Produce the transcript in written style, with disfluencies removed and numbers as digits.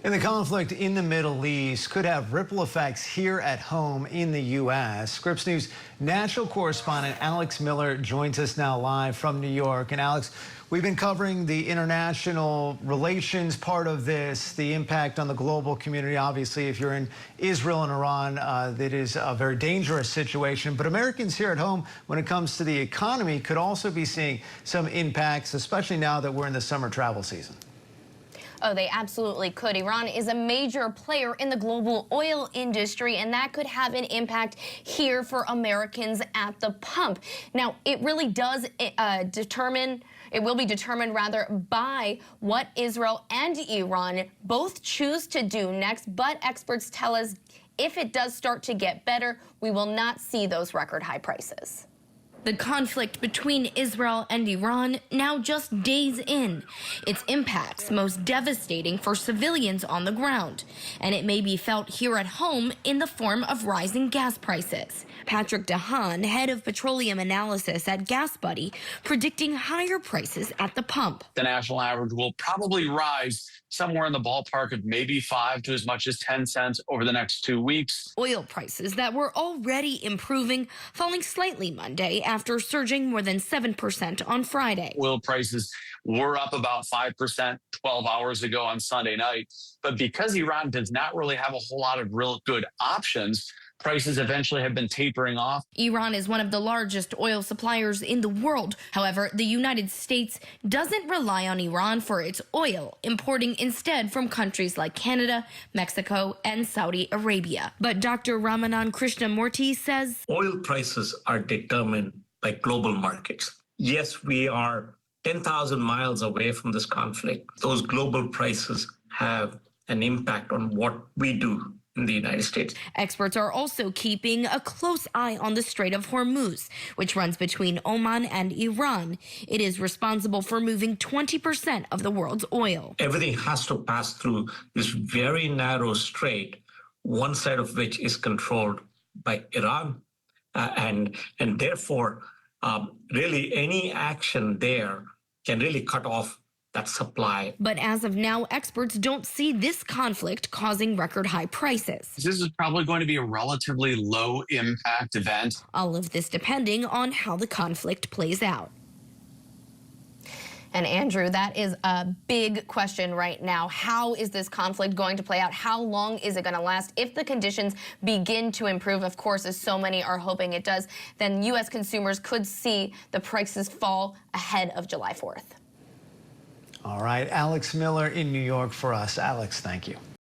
And the conflict in the Middle East could have ripple effects here at home in the U.S. Scripps News national correspondent Alex Miller joins us now live from New York. And Alex, we've been covering the international relations part of this, the impact on the global community. Obviously, if you're in Israel and Iran, that is a very dangerous situation. But Americans here at home, when it comes to the economy, could also be seeing some impacts, especially now that we're in the summer travel season. Oh, they absolutely could. Iran is a major player in the global oil industry, and that could have an impact here for Americans at the pump. Now, it really does it will be determined rather by what Israel and Iran both choose to do next, but experts tell us if it does start to get better, we will not see those record high prices. The conflict between Israel and Iran now just days in. Its impacts most devastating for civilians on the ground, and it may be felt here at home in the form of rising gas prices. Patrick DeHaan, head of petroleum analysis at GasBuddy, predicting higher prices at the pump. The national average will probably rise somewhere in the ballpark of maybe 5 to as much as 10 cents over the next 2 weeks. Oil prices that were already improving, falling slightly Monday after surging more than 7% on Friday. Oil prices were up about 5% 12 hours ago on Sunday night. But because Iran does not really have a whole lot of real good options, prices eventually have been tapering off. Iran is one of the largest oil suppliers in the world. However, the United States doesn't rely on Iran for its oil, importing instead from countries like Canada, Mexico, and Saudi Arabia. But Dr. Ramanan Krishnamoorti says oil prices are determined by global markets. Yes, we are 10,000 miles away from this conflict. Those global prices have an impact on what we do in the United States. Experts are also keeping a close eye on the Strait of Hormuz, which runs between Oman and Iran. It is responsible for moving 20% of the world's oil. Everything has to pass through this very narrow strait, one side of which is controlled by Iran. And therefore, really any action there can really cut off that supply. But as of now, experts don't see this conflict causing record high prices. This is probably going to be a relatively low impact event. All of this depending on how the conflict plays out. And Andrew, that is a big question right now. How is this conflict going to play out? How long is it going to last? If the conditions begin to improve, of course, as so many are hoping it does, then U.S. consumers could see the prices fall ahead of July 4th. All right, Alex Miller in New York for us. Alex, thank you.